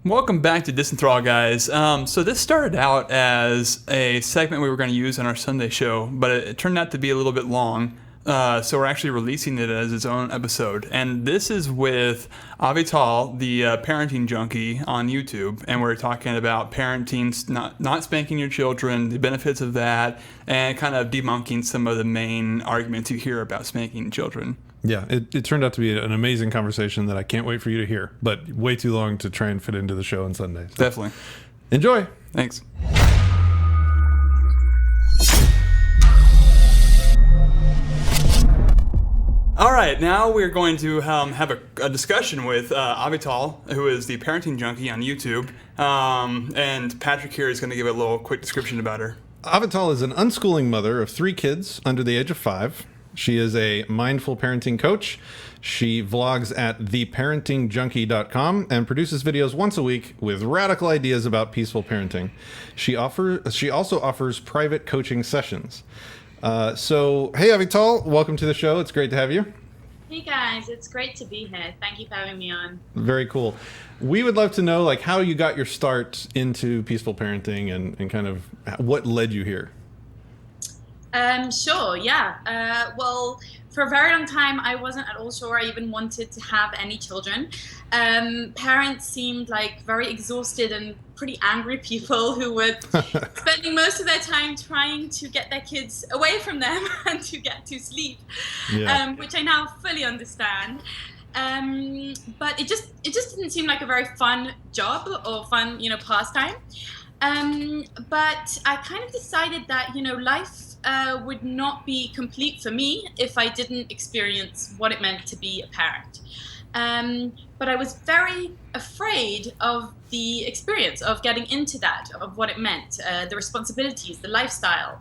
Welcome back to Disenthrall, guys. So this started out as a segment we were going to use on our Sunday show, but it turned out to be a little bit long. So we're actually releasing it as its own episode. And this is with Avital, the Parenting Junkie on YouTube. And we're talking about parenting, not spanking your children, the benefits of that, and kind of debunking some of the main arguments you hear about spanking children. Yeah, it turned out to be an amazing conversation that I can't wait for you to hear, but way too long to try and fit into the show on Sunday. So Definitely. Enjoy. Thanks. All right, now we're going to have a discussion with Avital, who is the Parenting Junkie on YouTube, and Patrick here is going to give a little quick description about her. Avital is an unschooling mother of 3 kids under the age of 5. She is a mindful parenting coach. She vlogs at theparentingjunkie.com and produces videos once a week with radical ideas about peaceful parenting. She also offers private coaching sessions. So, hey Avital, welcome to the show. It's great to have you. Hey guys, it's great to be here. Thank you for having me on. Very cool. We would love to know how you got your start into peaceful parenting and kind of what led you here. Sure, yeah. Well, for a very long time, I wasn't at all sure I even wanted to have any children. Parents seemed like very exhausted and pretty angry people who were spending most of their time trying to get their kids away from them and to get to sleep, which I now fully understand. But it just didn't seem like a very fun job or fun, pastime. But I kind of decided that, life would not be complete for me if I didn't experience what it meant to be a parent. But I was very afraid of the experience of getting into that, of what it meant, the responsibilities, the lifestyle,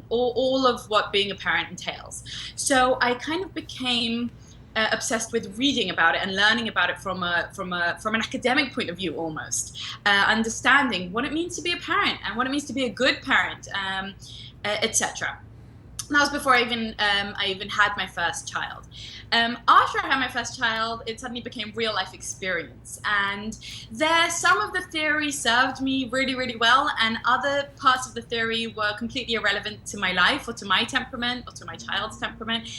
all of what being a parent entails. So I kind of became obsessed with reading about it and learning about it from an academic point of view, almost understanding what it means to be a parent and what it means to be a good parent, etc. That was before I even had my first child. After I had my first child, it suddenly became real life experience, and there some of the theory served me really, really well, and other parts of the theory were completely irrelevant to my life or to my temperament or to my child's temperament,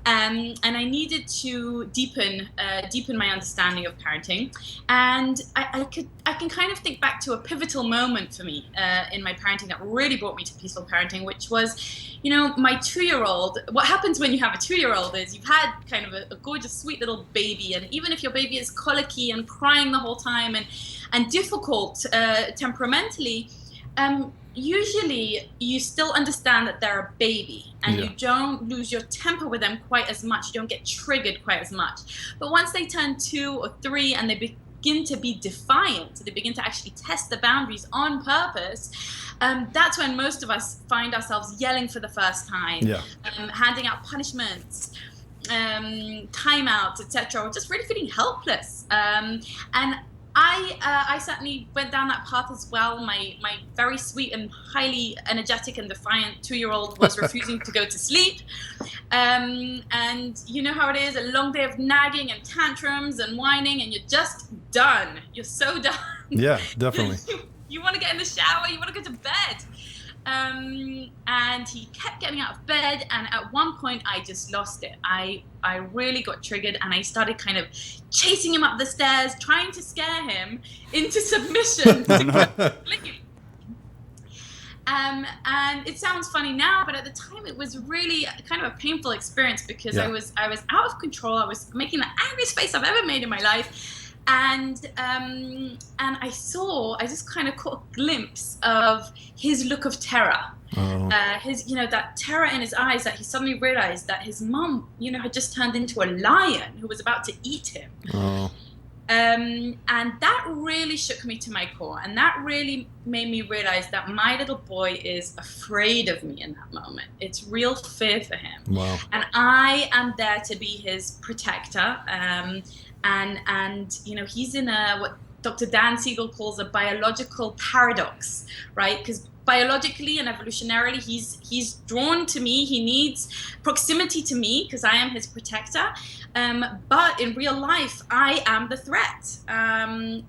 and I needed to deepen my understanding of parenting. And I can kind of think back to a pivotal moment for me in my parenting that really brought me to peaceful parenting, which was, my 2-year-old. What happens when you have a 2-year-old is you've had kind of a gorgeous, sweet little baby, and even if your baby is colicky and crying the whole time and difficult temperamentally, usually you still understand that they're a baby, and you don't lose your temper with them quite as much. You don't get triggered quite as much. But once they turn 2 or 3 and they begin to be defiant, they begin to actually test the boundaries on purpose, that's when most of us find ourselves yelling for the first time, handing out punishments, timeouts, etc., or just really feeling helpless. And I certainly went down that path as well. My very sweet and highly energetic and defiant 2-year-old was refusing to go to sleep. And you know how it is, a long day of nagging and tantrums and whining, and you're just done. You're so done. Yeah, definitely. You want to get in the shower, you want to go to bed. And he kept getting out of bed, and at one point I just lost it. I really got triggered, and I started kind of chasing him up the stairs, trying to scare him into submission. And it sounds funny now, but at the time it was really kind of a painful experience because I was out of control. I was making the angriest face I've ever made in my life. And I just kind of caught a glimpse of his look of terror. His, that terror in his eyes, that he suddenly realized that his mom, had just turned into a lion who was about to eat him. And that really shook me to my core, and that really made me realize that my little boy is afraid of me in that moment. It's real fear for him. Wow. And I am there to be his protector. And he's in Dr. Dan Siegel calls a biological paradox, right? Because biologically and evolutionarily, he's drawn to me. He needs proximity to me because I am his protector. But in real life, I am the threat. I'm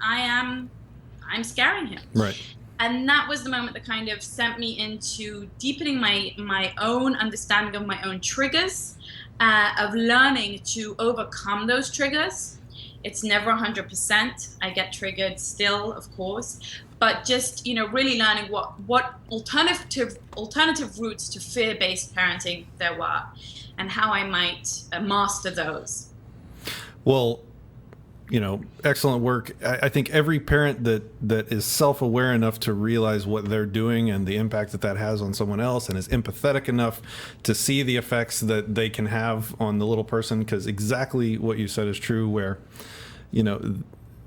scaring him. Right. And that was the moment that kind of sent me into deepening my own understanding of my own triggers, of learning to overcome those triggers. It's never 100%. I get triggered still, of course, but just, really learning what alternative routes to fear-based parenting there were and how I might master those. Well, excellent work. I think every parent that is self-aware enough to realize what they're doing and the impact that has on someone else, and is empathetic enough to see the effects that they can have on the little person, because exactly what you said is true, where,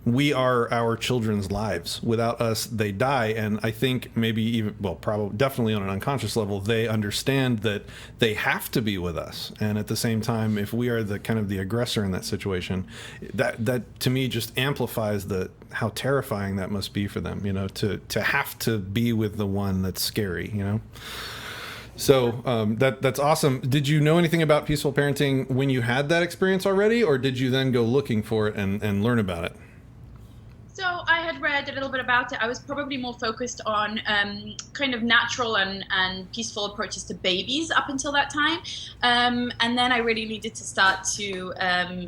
we are our children's lives. Without us, they die. And I think maybe even, probably definitely on an unconscious level, they understand that they have to be with us. And at the same time, if we are the kind of the aggressor in that situation, that to me just amplifies how terrifying that must be for them, to have to be with the one that's scary, So that's awesome. Did you know anything about peaceful parenting when you had that experience already, or did you then go looking for it and learn about it? So I had read a little bit about it. I was probably more focused on kind of natural and peaceful approaches to babies up until that time. And then I really needed to start to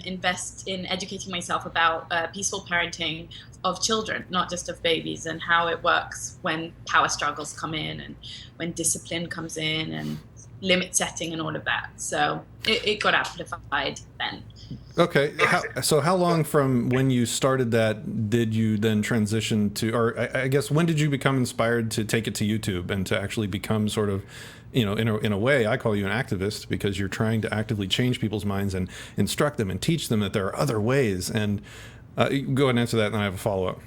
invest in educating myself about peaceful parenting of children, not just of babies, and how it works when power struggles come in and when discipline comes in and limit setting and all of that. So it got amplified then. Okay. So how long from when you started that did you then transition to, or I guess, when did you become inspired to take it to YouTube and to actually become sort of, in a way, I call you an activist, because you're trying to actively change people's minds and instruct them and teach them that there are other ways. And go ahead and answer that, and then I have a follow-up.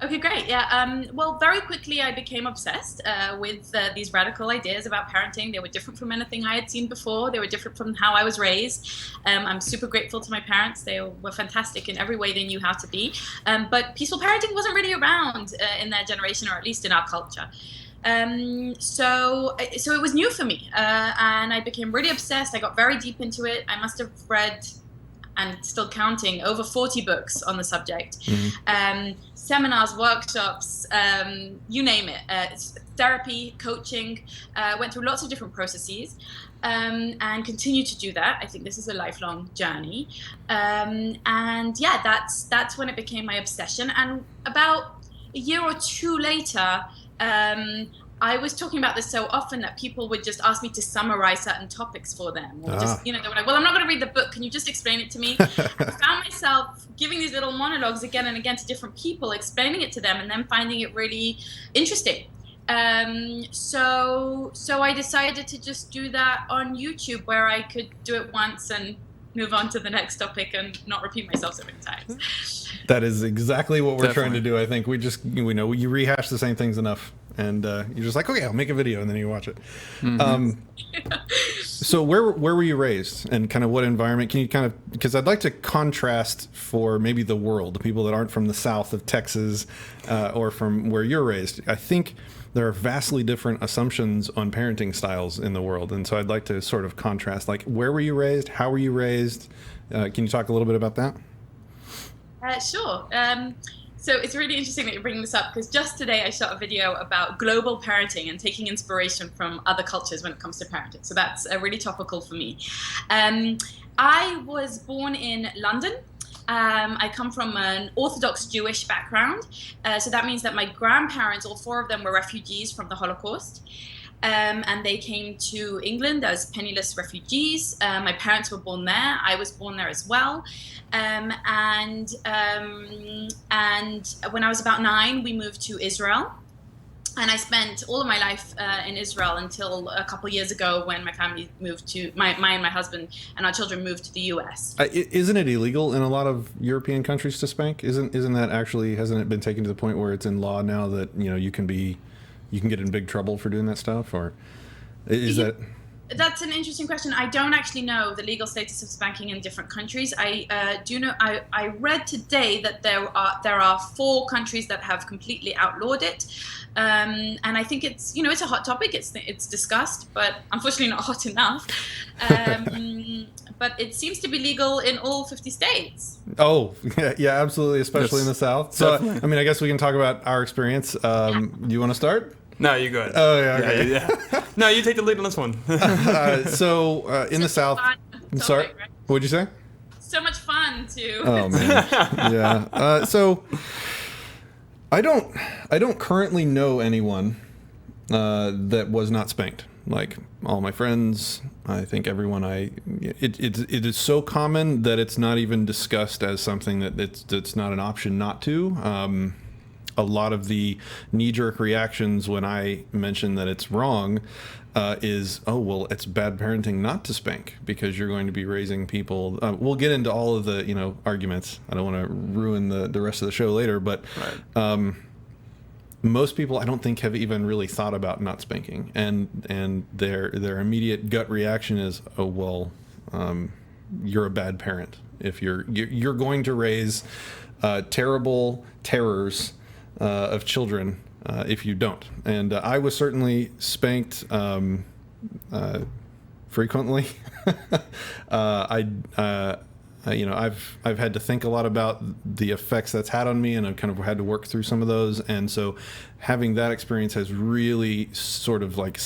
Okay, great. Yeah. Well, very quickly I became obsessed with these radical ideas about parenting. They were different from anything I had seen before. They were different from how I was raised. I'm super grateful to my parents. They were fantastic in every way they knew how to be. But peaceful parenting wasn't really around in their generation, or at least in our culture. So it was new for me, and I became really obsessed. I got very deep into it. I must have read, and still counting, over 40 books on the subject. Mm-hmm. Seminars, workshops, you name it, therapy, coaching, went through lots of different processes, and continue to do that. I think this is a lifelong journey. And yeah, that's when it became my obsession. And about a year or two later, I was talking about this so often that people would just ask me to summarize certain topics for them. Or just, they were like, well, I'm not going to read the book. Can you just explain it to me? I found myself giving these little monologues again and again to different people, explaining it to them, and then finding it really interesting. So I decided to just do that on YouTube, where I could do it once and move on to the next topic and not repeat myself so many times. That is exactly what we're trying to do. I think we know you rehash the same things enough, and you're just like, okay, I'll make a video, and then you watch it. Mm-hmm. So where were you raised, and kind of what environment? Can you kind of, because I'd like to contrast for maybe the world, the people that aren't from the south of Texas or from where you're raised. I think there are vastly different assumptions on parenting styles in the world, and so I'd like to sort of contrast, like, where were you raised? How were you raised? Can you talk a little bit about that? Sure. So it's really interesting that you're bringing this up, because just today I shot a video about global parenting and taking inspiration from other cultures when it comes to parenting. So that's really topical for me. I was born in London. I come from an Orthodox Jewish background. So that means that my grandparents, all four of them, were refugees from the Holocaust. And they came to England as penniless refugees. My parents were born there. I was born there as well. And when I was about 9, we moved to Israel. And I spent all of my life in Israel until a couple of years ago, when my family moved to, my and my husband and our children moved to the U.S. Isn't it illegal in a lot of European countries to spank? Isn't that actually, hasn't it been taken to the point where it's in law now that, you can get in big trouble for doing that stuff? Or is that? That's an interesting question. I don't actually know the legal status of spanking in different countries. I do know. I read today that there are 4 countries that have completely outlawed it, and I think it's it's a hot topic. It's discussed, but unfortunately not hot enough. But it seems to be legal in all 50 states. Oh, yeah, absolutely, especially in the South. So, definitely. I mean, I guess we can talk about our experience. Do you want to start? No, you go ahead. Oh, yeah, okay. Yeah. No, you take the lead on this one. In the South. Sorry, Topic, right? what'd you say? So much fun too. Oh man, yeah. So I don't currently know anyone that was not spanked. Like all my friends, I think everyone. It is so common that it's not even discussed as something that's not an option not to. A lot of the knee-jerk reactions when I mention that it's wrong is, oh, well, it's bad parenting not to spank because you're going to be raising people. We'll get into all of the arguments. I don't want to ruin the rest of the show later, but Right. Most people I don't think have even really thought about not spanking, and their immediate gut reaction is, oh, well, you're a bad parent if you're going to raise terrible terrors of children if you don't. And I was certainly spanked frequently. I've had to think a lot about the effects that's had on me, and I've kind of had to work through some of those. And so having that experience has really sort of like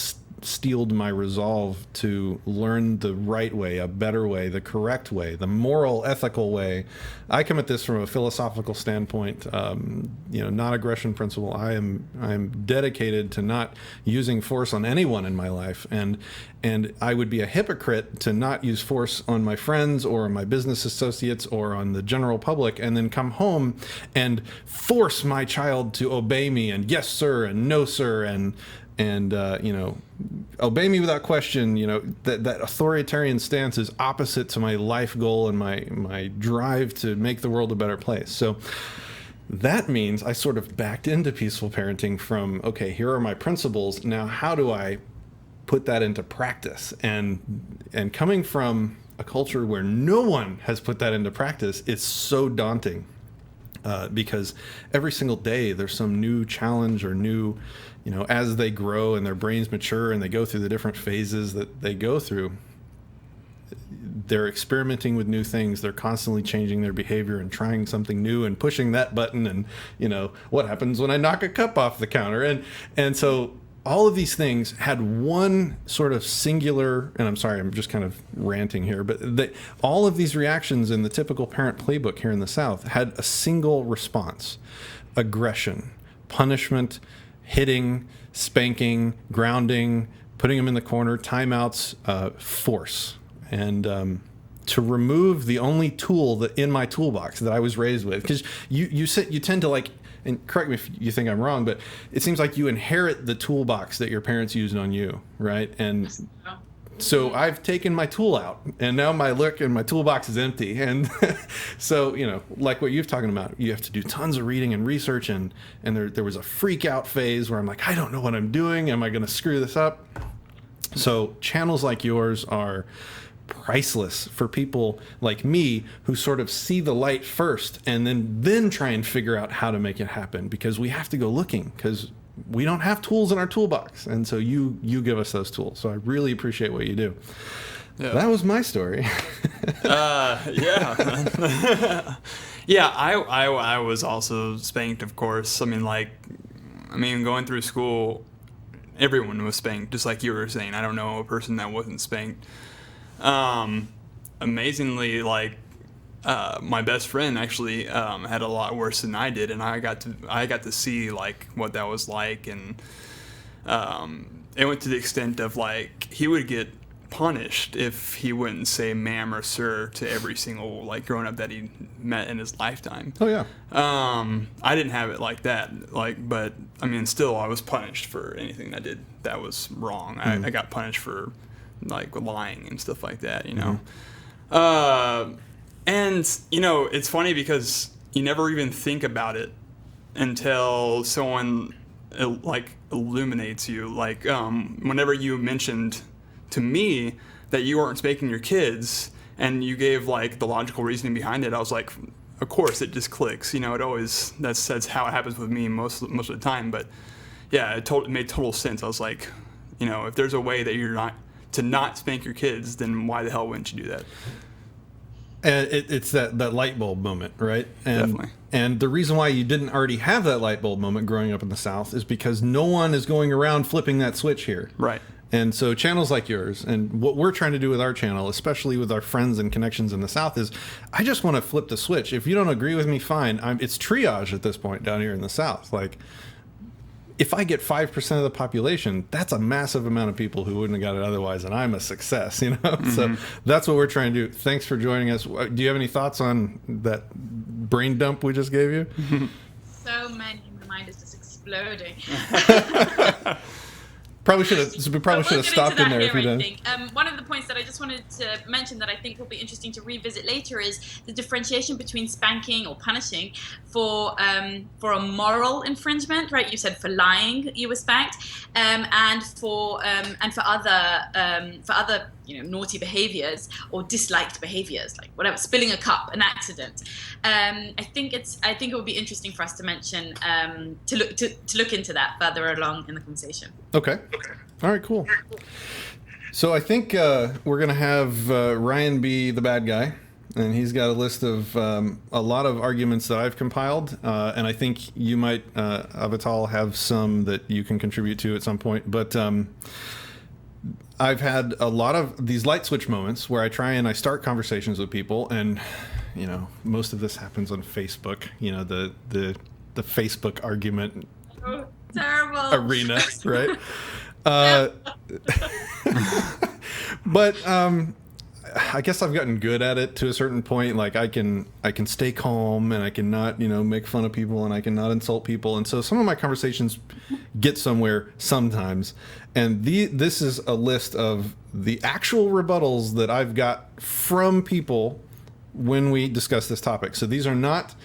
steeled my resolve to learn the right way, a better way, the correct way, the moral, ethical way. I come at this from a philosophical standpoint, non-aggression principle. I am dedicated to not using force on anyone in my life, and I would be a hypocrite to not use force on my friends or on my business associates or on the general public, and then come home and force my child to obey me and yes sir and no sir and obey me without question. That authoritarian stance is opposite to my life goal and my drive to make the world a better place. So that means I sort of backed into peaceful parenting from, okay, here are my principles. Now, how do I put that into practice? And coming from a culture where no one has put that into practice, it's so daunting. Because every single day there's some new challenge or new, as they grow and their brains mature and they go through the different phases that they go through, they're experimenting with new things. They're constantly changing their behavior and trying something new and pushing that button. And, what happens when I knock a cup off the counter? And so all of these things had one sort of singular, and I'm sorry, I'm just kind of ranting here, but all of these reactions in the typical parent playbook here in the South had a single response: aggression, punishment, hitting, spanking, grounding, putting them in the corner, timeouts, force. And to remove the only tool that in my toolbox that I was raised with, because you tend to like, and correct me if you think I'm wrong, but it seems like you inherit the toolbox that your parents used on you, right? And so I've taken my tool out, and now my toolbox is empty. And so, like what you're talking about, you have to do tons of reading and research, and there was a freak out phase where I'm like, I don't know what I'm doing. Am I going to screw this up? So channels like yours are priceless for people like me who sort of see the light first and then try and figure out how to make it happen, because we have to go looking because we don't have tools in our toolbox. And so you give us those tools. So I really appreciate what you do. Yeah. That was my story. Yeah. Yeah, I was also spanked, of course. Going through school, everyone was spanked, just like you were saying. I don't know a person that wasn't spanked. Amazingly, my best friend actually had a lot worse than I did, and I got to see what that was like, and it went to the extent of he would get punished if he wouldn't say ma'am or sir to every single grown up that he met in his lifetime. Oh yeah. I didn't have it like that, but still I was punished for anything I did that was wrong. I got punished for lying and stuff like that, and it's funny because you never even think about it until someone illuminates you. Whenever you mentioned to me that you weren't spanking your kids, and you gave like the logical reasoning behind it, I was like, of course it just clicks. It always that's how it happens with me most of the time. But yeah, it made total sense. I was like, if there's a way that you're not spank your kids, then why the hell wouldn't you do that? And it's that light bulb moment, right? Definitely. And the reason why you didn't already have that light bulb moment growing up in the South is because no one is going around flipping that switch here. Right. And so channels like yours, and what we're trying to do with our channel, especially with our friends and connections in the South, is I just want to flip the switch. If you don't agree with me, fine. It's triage at this point down here in the South. Like, if I get 5% of the population, that's a massive amount of people who wouldn't have got it otherwise, and I'm a success, Mm-hmm. So that's what we're trying to do. Thanks for joining us. Do you have any thoughts on that brain dump we just gave you? So many. My mind is just exploding. We probably should have stopped in there if you didn't. One of the points that I just wanted to mention that I think will be interesting to revisit later is the differentiation between spanking or punishing for a moral infringement, right? You said for lying you were spanked, and for other naughty behaviors or disliked behaviors, like whatever, spilling a cup, an accident. I think it would be interesting for us to mention to look into that further along in the conversation. Okay. All right, cool. So I think we're going to have Ryan be the bad guy, and he's got a list of a lot of arguments that I've compiled, and I think you might, Avital, have some that you can contribute to at some point. But I've had a lot of these light switch moments where I start conversations with people, and most of this happens on Facebook. The Facebook argument. Oh, terrible. Arena, right? But I guess I've gotten good at it to a certain point. Like I can stay calm, and I can not make fun of people, and I can not insult people, and so some of my conversations get somewhere sometimes. And this is a list of the actual rebuttals that I've got from people when we discuss this topic. So these are not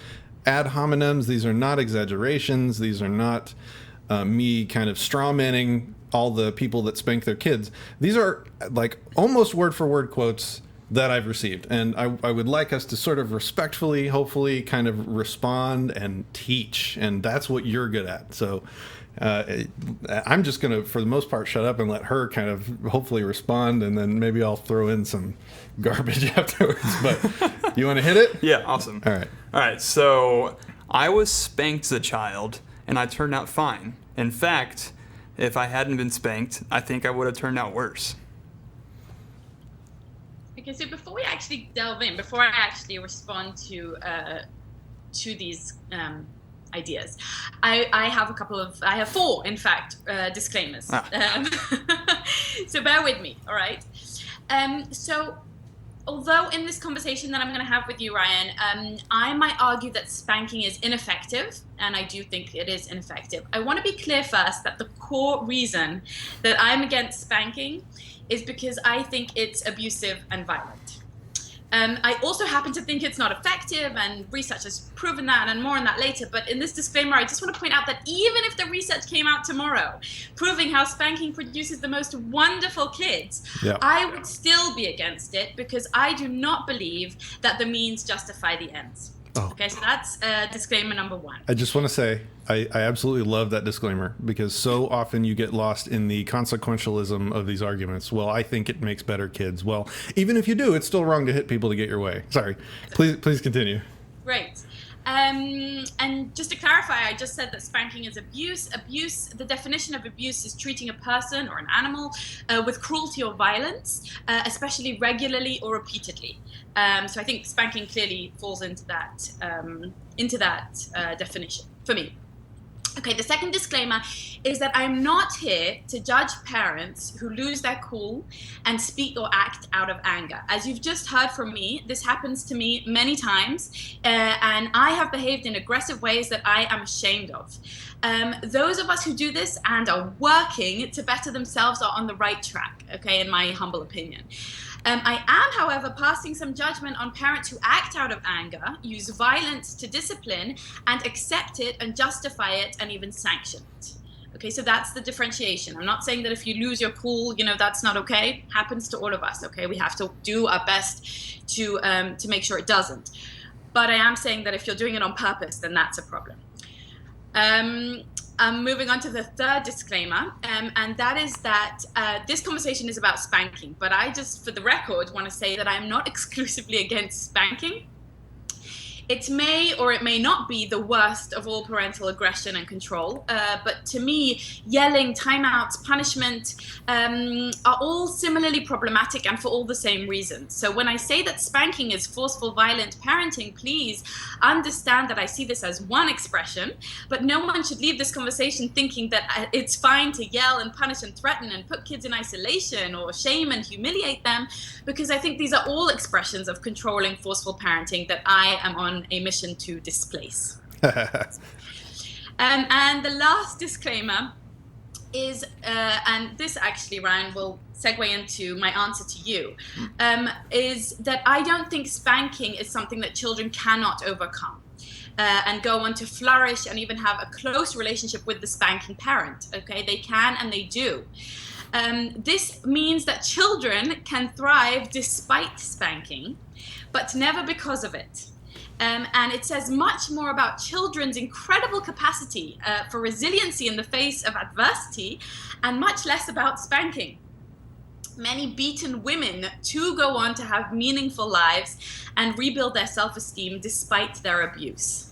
ad hominems, these are not exaggerations, these are not me kind of straw manning all the people that spank their kids. These are like almost word for word quotes that I've received, and I would like us to sort of respectfully, hopefully, kind of respond and teach, and that's what you're good at. So I'm just gonna, for the most part, shut up and let her kind of hopefully respond, and then maybe I'll throw in some garbage afterwards. But you want to hit it? Yeah, awesome. All right. So I was spanked as a child, and I turned out fine. In fact, if I hadn't been spanked, I think I would have turned out worse. Okay, so before we actually delve in, before I actually respond to these ideas, I have four, in fact, disclaimers. So bear with me, all right? So although in this conversation that I'm going to have with you, Ryan, I might argue that spanking is ineffective, and I do think it is ineffective. I want to be clear first that the core reason that I'm against spanking is because I think it's abusive and violent. I also happen to think it's not effective, and research has proven that, and more on that later. But in this disclaimer, I just want to point out that even if the research came out tomorrow proving how spanking produces the most wonderful kids, I would still be against it because I do not believe that the means justify the ends. Oh. Okay, so that's disclaimer number one. I just want to say I absolutely love that disclaimer, because so often you get lost in the consequentialism of these arguments. Well, I think it makes better kids. Well, even if you do, it's still wrong to hit people to get your way. Sorry. Please continue. Great. And just to clarify, I just said that spanking is abuse. The definition of abuse is treating a person or an animal with cruelty or violence, especially regularly or repeatedly. So I think spanking clearly falls into that definition for me. Okay, the second disclaimer is that I'm not here to judge parents who lose their cool and speak or act out of anger. As you've just heard from me, this happens to me many times, and I have behaved in aggressive ways that I am ashamed of. Those of us who do this and are working to better themselves are on the right track, okay, in my humble opinion. I am, however, passing some judgment on parents who act out of anger, use violence to discipline, and accept it and justify it and even sanction it. Okay, so that's the differentiation. I'm not saying that if you lose your cool, that's not okay. Happens to all of us. Okay, we have to do our best to make sure it doesn't. But I am saying that if you're doing it on purpose, then that's a problem. I'm moving on to the third disclaimer, and that is that this conversation is about spanking. But I just, for the record, want to say that I'm not exclusively against spanking. It may or it may not be the worst of all parental aggression and control, but to me, yelling, timeouts, punishment are all similarly problematic and for all the same reasons. So when I say that spanking is forceful, violent parenting, please understand that I see this as one expression, but no one should leave this conversation thinking that it's fine to yell and punish and threaten and put kids in isolation or shame and humiliate them, because I think these are all expressions of controlling, forceful parenting that I am on a mission to displace. And the last disclaimer is, and this actually, Ryan, will segue into my answer to you, is that I don't think spanking is something that children cannot overcome and go on to flourish and even have a close relationship with the spanking parent. Okay, they can and they do. This means that children can thrive despite spanking, but never because of it. And it says much more about children's incredible capacity for resiliency in the face of adversity, and much less about spanking. Many beaten women too go on to have meaningful lives and rebuild their self-esteem despite their abuse.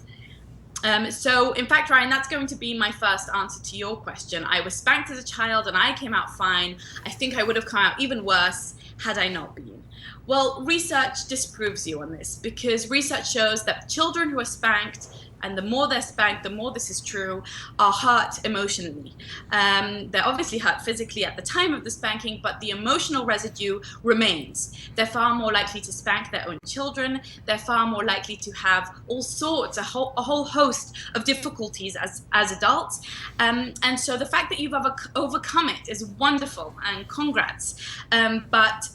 So, in fact, Ryan, that's going to be my first answer to your question. I was spanked as a child and I came out fine. I think I would have come out even worse had I not been. Well, research disproves you on this, because research shows that children who are spanked, and the more they're spanked, the more this is true, are hurt emotionally. They're obviously hurt physically at the time of the spanking, but the emotional residue remains. They're far more likely to spank their own children. They're far more likely to have all sorts, a whole host of difficulties as adults. And so the fact that you've overcome it is wonderful, and congrats. But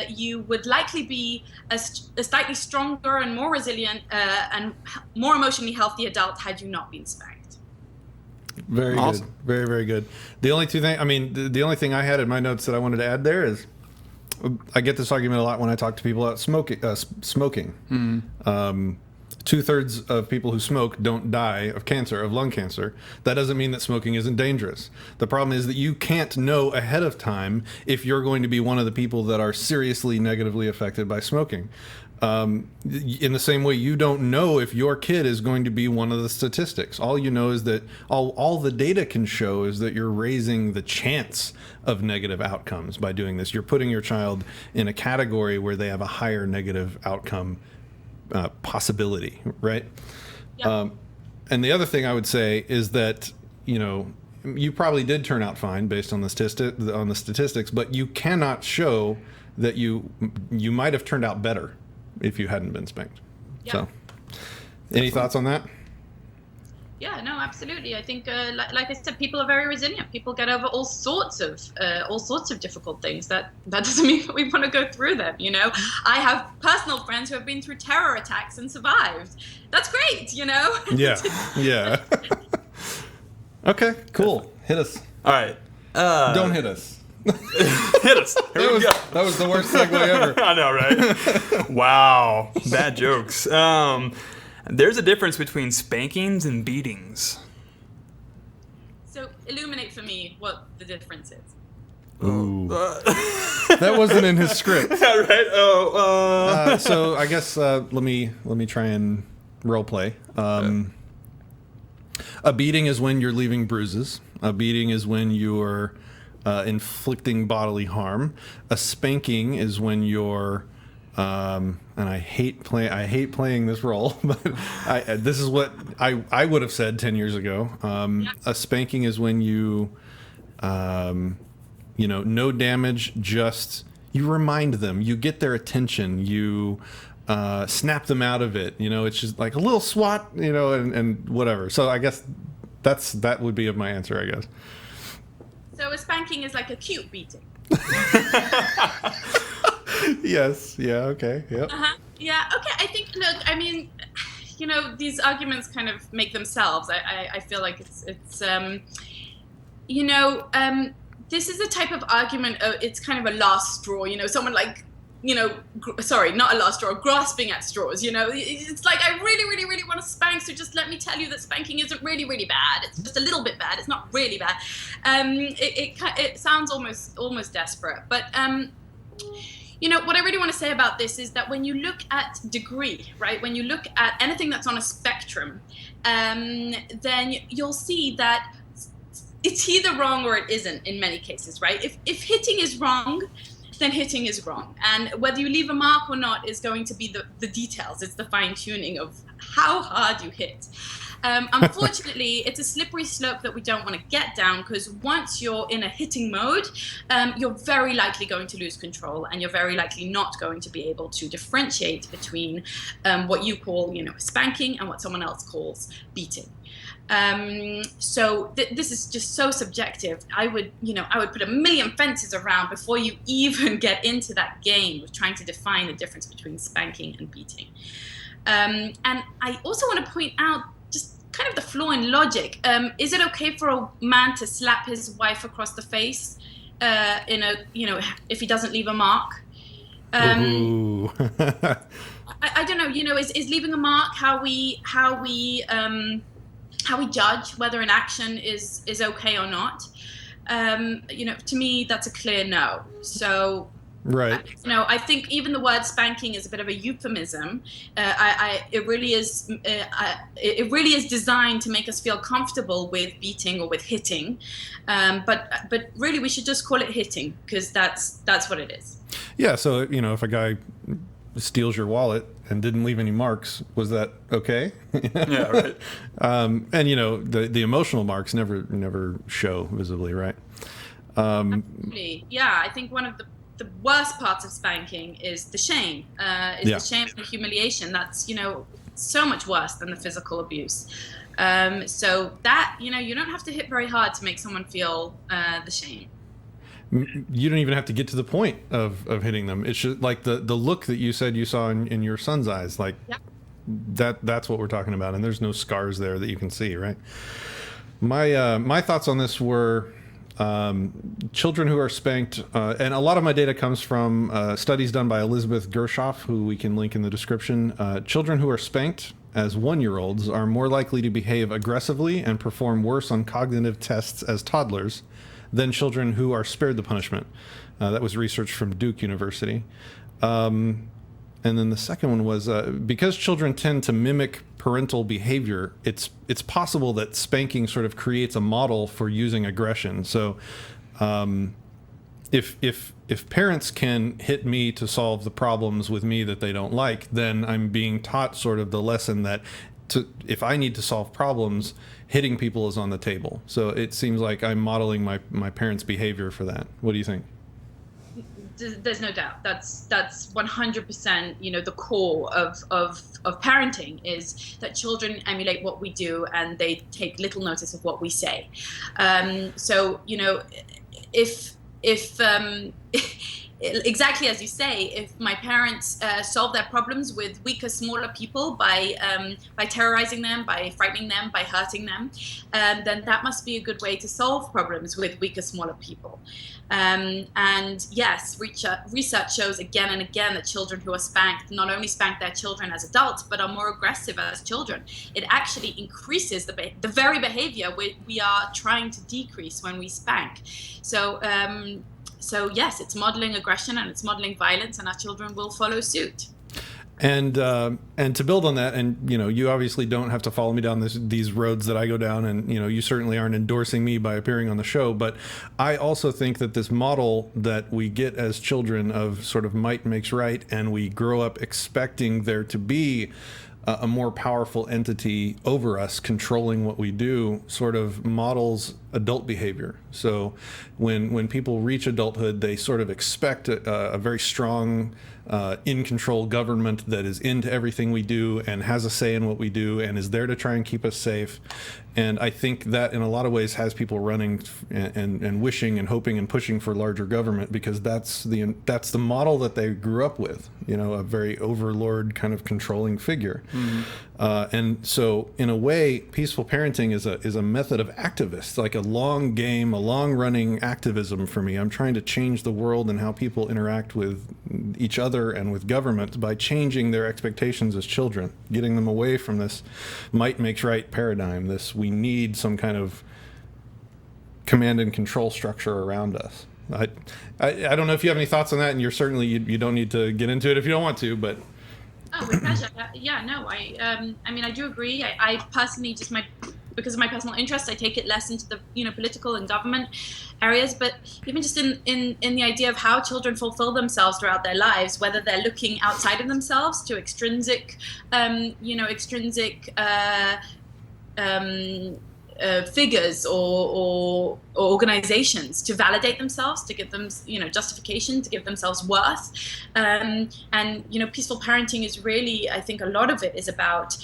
you would likely be a slightly stronger and more resilient and more emotionally healthy adult had you not been spanked. Very awesome. Good. Very, very good. The only the only thing I had in my notes that I wanted to add there is, I get this argument a lot when I talk to people about smoking. 2/3 of people who smoke don't die of cancer, of lung cancer. That doesn't mean that smoking isn't dangerous. The problem is that you can't know ahead of time if you're going to be one of the people that are seriously negatively affected by smoking. In the same way, you don't know if your kid is going to be one of the statistics. All you know is that all the data can show is that you're raising the chance of negative outcomes by doing this. You're putting your child in a category where they have a higher negative outcome possibility, right? Yep. And the other thing I would say is that, you probably did turn out fine based on the statistics, but you cannot show that you might have turned out better if you hadn't been spanked. Yep. So, any thoughts on that? Yeah, no, absolutely. I think, like I said, people are very resilient. People get over all sorts of difficult things. That doesn't mean that we want to go through them. I have personal friends who have been through terror attacks and survived. That's great. Yeah. Yeah. Okay. Cool. Hit us. All right. Don't hit us. Hit us. Here we go. That was the worst segue ever. I know, right? Wow. Bad jokes. There's a difference between spankings and beatings. So illuminate for me what the difference is. Ooh. That wasn't in his script. Yeah, right? Oh. So I guess let me try and role play. A beating is when you're leaving bruises. A beating is when you're inflicting bodily harm. A spanking is when you're and I hate playing this role, but this is what I would have said 10 years ago. A spanking is when you no damage, just you remind them, you get their attention, you snap them out of it. It's just like a little swat, and whatever. So I guess that would be my answer, I guess. So a spanking is like a cute beating. Yes. Yeah. Okay. Yep. Yeah. Okay. I think. Look. I mean, these arguments kind of make themselves. I feel like it's This is the type of argument, it's kind of a last straw, someone like, sorry, not a last straw, grasping at straws, It's like, I really, really, really want to spank, so just let me tell you that spanking isn't really, really bad. It's just a little bit bad. It's not really bad. It sounds almost desperate. But, what I really want to say about this is that when you look at degree, right, when you look at anything that's on a spectrum, then you'll see that it's either wrong or it isn't in many cases, right? If hitting is wrong, then hitting is wrong. And whether you leave a mark or not is going to be the details. It's the fine-tuning of how hard you hit. Unfortunately, it's a slippery slope that we don't want to get down, because once you're in a hitting mode, you're very likely going to lose control, and you're very likely not going to be able to differentiate between what you call, spanking and what someone else calls beating. So this is just so subjective. I would put a million fences around before you even get into that game of trying to define the difference between spanking and beating. And I also want to point out just kind of the flaw in logic. Is it okay for a man to slap his wife across the face if he doesn't leave a mark? Ooh. I don't know. Is leaving a mark how we judge whether an action is okay or not? To me, that's a clear no. So, right. I think even the word spanking is a bit of a euphemism. It really is designed to make us feel comfortable with beating or with hitting. But really, we should just call it hitting, because that's what it is. Yeah. So, if a guy steals your wallet and didn't leave any marks, was that okay? Yeah, right. And the emotional marks never show visibly, right? Absolutely. Yeah, I think one of the worst parts of spanking is the shame. The shame and the humiliation. That's so much worse than the physical abuse. So that you don't have to hit very hard to make someone feel the shame. You don't even have to get to the point of hitting them. It's just like the look that you said you saw in your son's eyes, like that's what we're talking about. And there's no scars there that you can see, right? My thoughts on this were children who are spanked, and a lot of my data comes from studies done by Elizabeth Gershoff, who we can link in the description. Children who are spanked as 1-year-olds are more likely to behave aggressively and perform worse on cognitive tests as toddlers than children who are spared the punishment. That was research from Duke University. And then the second one was because children tend to mimic parental behavior, it's possible that spanking sort of creates a model for using aggression. So if parents can hit me to solve the problems with me that they don't like, then I'm being taught sort of the lesson that if I need to solve problems, hitting people is on the table. So it seems like I'm modeling my parents' behavior for that. What do you think? There's no doubt. That's 100%. The core of parenting is that children emulate what we do, and they take little notice of what we say. So if exactly as you say, if my parents solve their problems with weaker, smaller people by terrorizing them, by frightening them, by hurting them, then that must be a good way to solve problems with weaker, smaller people. And yes, research shows again and again that children who are spanked not only spank their children as adults, but are more aggressive as children. It actually increases the very behavior we are trying to decrease when we spank. So yes, it's modeling aggression and it's modeling violence, and our children will follow suit. And to build on that, and you obviously don't have to follow me down these roads that I go down, and you certainly aren't endorsing me by appearing on the show, but I also think that this model that we get as children of sort of might makes right, and we grow up expecting there to be a more powerful entity over us controlling what we do, sort of models adult behavior. So when people reach adulthood, they sort of expect a very strong, in-control government that is into everything we do and has a say in what we do and is there to try and keep us safe. And I think that in a lot of ways has people running and wishing and hoping and pushing for larger government, because that's the model that they grew up with, a very overlord kind of controlling figure. And so, in a way, peaceful parenting is a method of activist, like a long game, a long-running activism for me. I'm trying to change the world and how people interact with each other and with government by changing their expectations as children, getting them away from this might makes right paradigm, this we need some kind of command and control structure around us. I don't know if you have any thoughts on that, and you're certainly you don't need to get into it if you don't want to, but Oh, with pleasure. Yeah, no, I mean, I do agree. I personally because of my personal interest, I take it less into the political and government areas, but even just in the idea of how children fulfill themselves throughout their lives, whether they're looking outside of themselves to extrinsic figures or organizations to validate themselves, to give them justification, to give themselves worth, and peaceful parenting is really, I think a lot of it is about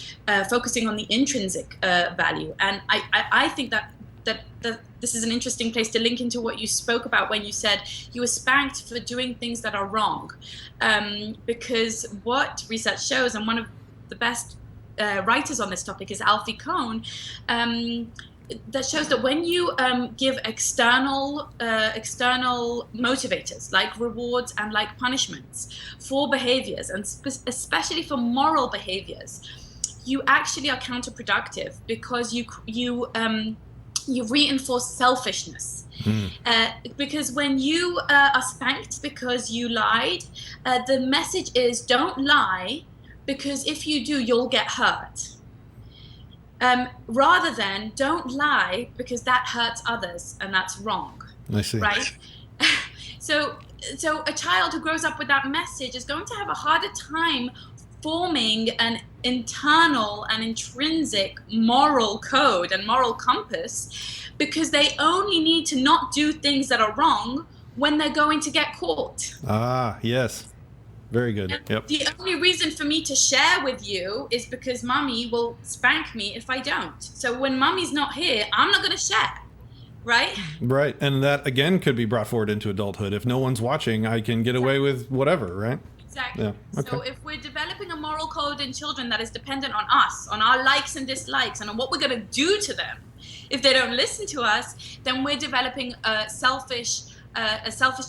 focusing on the intrinsic value. And I think that this is an interesting place to link into what you spoke about when you said you were spanked for doing things that are wrong, because what research shows, and one of the best writers on this topic is Alfie Kohn, that shows that when you give external motivators like rewards and like punishments for behaviors, and especially for moral behaviors, you actually are counterproductive, because you reinforce selfishness. Because when you are spanked because you lied, the message is don't lie, because if you do, you'll get hurt. Rather than don't lie because that hurts others and that's wrong. I see. Right? So a child who grows up with that message is going to have a harder time forming an internal and intrinsic moral code and moral compass, because they only need to not do things that are wrong when they're going to get caught. Ah, yes. Very good. Yep. The only reason for me to share with you is because mommy will spank me if I don't. So when mommy's not here, I'm not going to share. Right? Right. And that, again, could be brought forward into adulthood. If no one's watching, I can get away with whatever, right? Exactly. Yeah. Okay. So if we're developing a moral code in children that is dependent on us, on our likes and dislikes, and on what we're going to do to them if they don't listen to us, then we're developing a selfish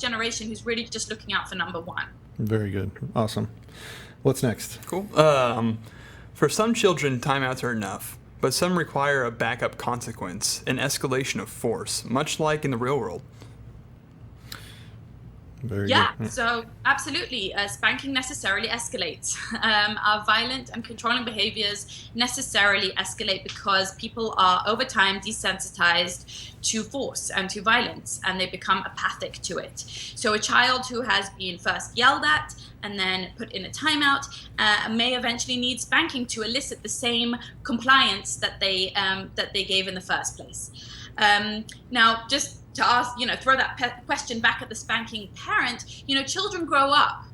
generation who's really just looking out for number one. Very good. Awesome. What's next? Cool. For some children, timeouts are enough, but some require a backup consequence, an escalation of force, much like in the real world. Very Yeah, good. so absolutely. Spanking necessarily escalates. Our violent and controlling behaviors necessarily escalate because people are over time desensitized to force and to violence, and they become apathic to it. So a child who has been first yelled at and then put in a timeout may eventually need spanking to elicit the same compliance that they gave in the first place. Now, just to ask, throw that question back at the spanking parent, children grow up.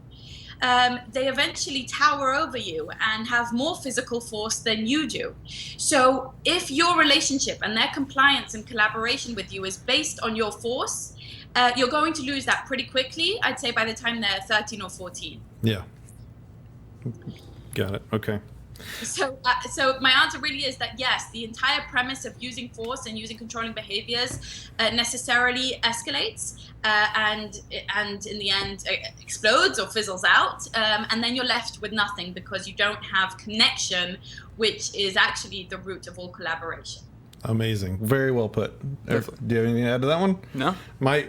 They eventually tower over you and have more physical force than you do. So if your relationship and their compliance and collaboration with you is based on your force, you're going to lose that pretty quickly, I'd say by the time they're 13 or 14. Yeah. Got it. Okay. So my answer really is that yes, the entire premise of using force and using controlling behaviors necessarily escalates and in the end explodes or fizzles out, and then you're left with nothing because you don't have connection, which is actually the root of all collaboration. Amazing. Very well put. Do you have anything to add to that one? No. My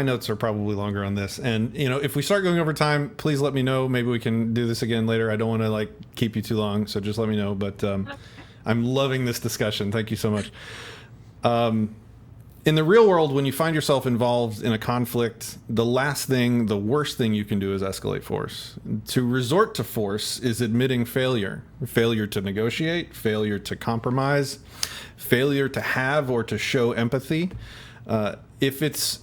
notes are probably longer on this. And, if we start going over time, please let me know. Maybe we can do this again later. I don't want to keep you too long. So just let me know. But I'm loving this discussion. Thank you so much. In the real world, when you find yourself involved in a conflict, the worst thing you can do is escalate force. To resort to force is admitting failure to negotiate, failure to compromise, failure to have or to show empathy. If it's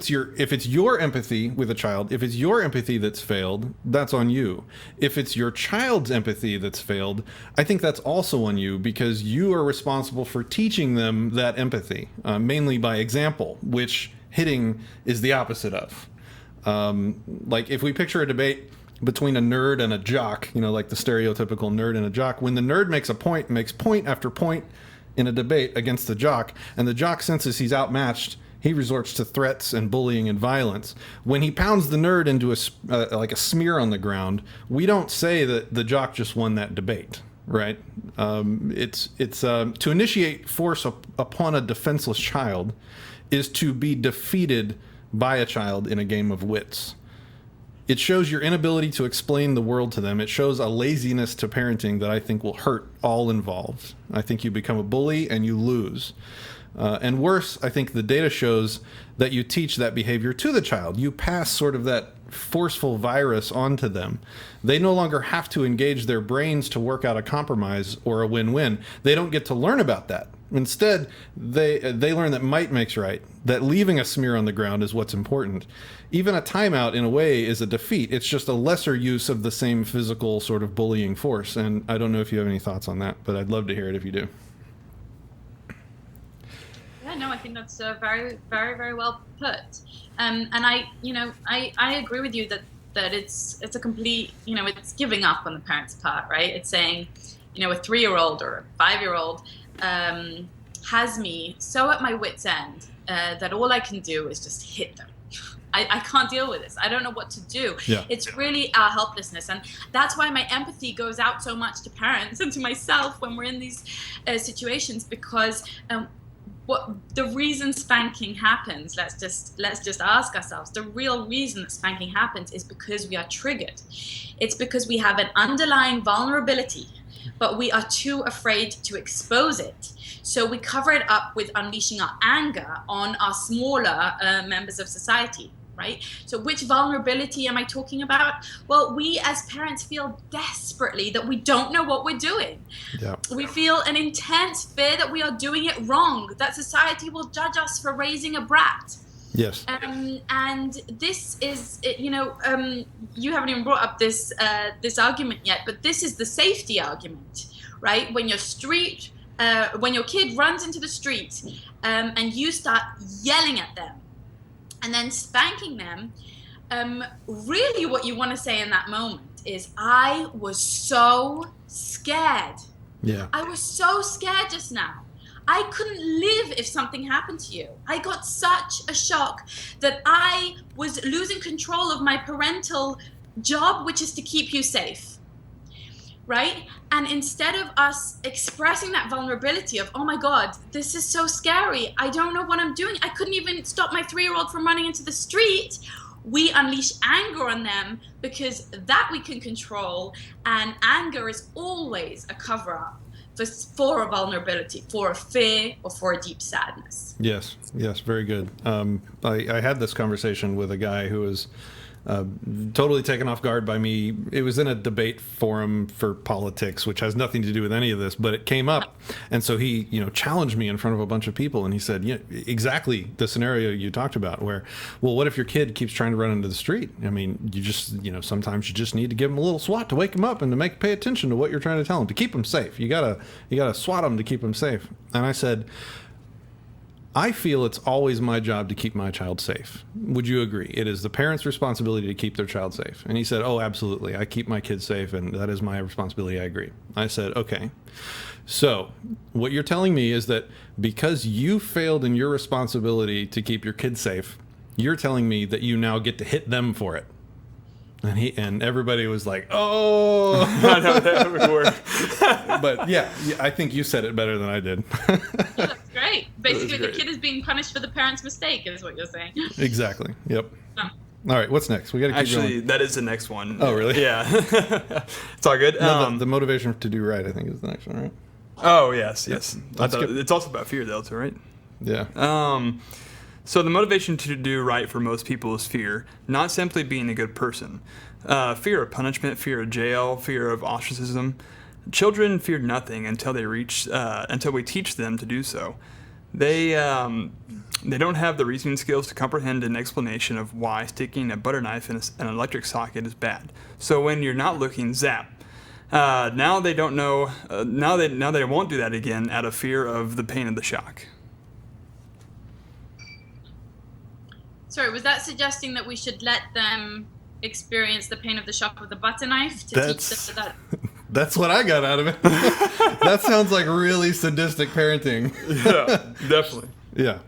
your empathy with a child, if it's your empathy that's failed, that's on you. If it's your child's empathy that's failed, I think that's also on you, because you are responsible for teaching them that empathy, mainly by example, which hitting is the opposite of. If we picture a debate, between a nerd and a jock, like the stereotypical nerd and a jock. When the nerd makes point after point in a debate against the jock, and the jock senses he's outmatched, he resorts to threats and bullying and violence. When he pounds the nerd into like a smear on the ground, we don't say that the jock just won that debate, right? It's to initiate force upon a defenseless child is to be defeated by a child in a game of wits. It shows your inability to explain the world to them. It shows a laziness to parenting that I think will hurt all involved. I think you become a bully and you lose. And worse, I think the data shows that you teach that behavior to the child. You pass sort of that forceful virus onto them. They no longer have to engage their brains to work out a compromise or a win-win. They don't get to learn about that. Instead, they learn that might makes right, that leaving a smear on the ground is what's important. Even a timeout, in a way, is a defeat. It's just a lesser use of the same physical sort of bullying force. And I don't know if you have any thoughts on that, but I'd love to hear it if you do. Yeah, no, I think that's very, very, very well put. And I agree with you that it's a complete, it's giving up on the parent's part, right? It's saying, a 3-year-old or a 5-year-old has me so at my wit's end that all I can do is just hit them. I can't deal with this. I don't know what to do. Yeah. It's really our helplessness. And that's why my empathy goes out so much to parents and to myself when we're in these situations, because what the reason spanking happens, let's just ask ourselves, the real reason that spanking happens is because we are triggered. It's because we have an underlying vulnerability, but we are too afraid to expose it. So we cover it up with unleashing our anger on our smaller members of society, right? So which vulnerability am I talking about? Well, we as parents feel desperately that we don't know what we're doing. Yeah. We feel an intense fear that we are doing it wrong, that society will judge us for raising a brat. Yes. And this is, you haven't even brought up this argument yet, but this is the safety argument, right? When your kid runs into the street and you start yelling at them and then spanking them, really what you want to say in that moment is, I was so scared. Yeah. I was so scared just now. I couldn't live if something happened to you. I got such a shock that I was losing control of my parental job, which is to keep you safe, right? And instead of us expressing that vulnerability of, oh my God, this is so scary, I don't know what I'm doing, I couldn't even stop my 3-year-old from running into the street, we unleash anger on them because that we can control, and anger is always a cover-up for a vulnerability, for a fear, or for a deep sadness. Yes, very good. I had this conversation with a guy who was totally taken off guard by me. It was in a debate forum for politics, which has nothing to do with any of this, but it came up. And so he, challenged me in front of a bunch of people, and he said, yeah, exactly the scenario you talked about, where, well, what if your kid keeps trying to run into the street? I mean, you just, sometimes you just need to give him a little swat to wake him up and to pay attention to what you're trying to tell him, to keep him safe. You gotta swat him to keep him safe. And I said, I feel it's always my job to keep my child safe. Would you agree? It is the parent's responsibility to keep their child safe. And he said, oh, absolutely. I keep my kids safe, and that is my responsibility. I agree. I said, okay. So what you're telling me is that because you failed in your responsibility to keep your kids safe, you're telling me that you now get to hit them for it. And everybody was like, oh. I know that would work. But yeah, I think you said it better than I did. That's great. Basically, the kid is being punished for the parent's mistake, is what you're saying. Exactly. Yep. Oh. All right, what's next? We got to keep Actually, going. that is the next one. Oh, really? Yeah. It's all good. No, the motivation to do right, I think, is the next one, right? Oh, yes. It's also about fear, though, too, right? Yeah. So the motivation to do right for most people is fear, not simply being a good person. Fear of punishment, fear of jail, fear of ostracism. Children fear nothing until we teach them to do so. They don't have the reasoning skills to comprehend an explanation of why sticking a butter knife in an electric socket is bad. So when you're not looking, zap. Now they don't know. Now they won't do that again out of fear of the pain of the shock. Sorry, was that suggesting that we should let them experience the pain of the sharp of the butter knife to teach them that. That's what I got out of it. That sounds like really sadistic parenting. Yeah, definitely. Yeah.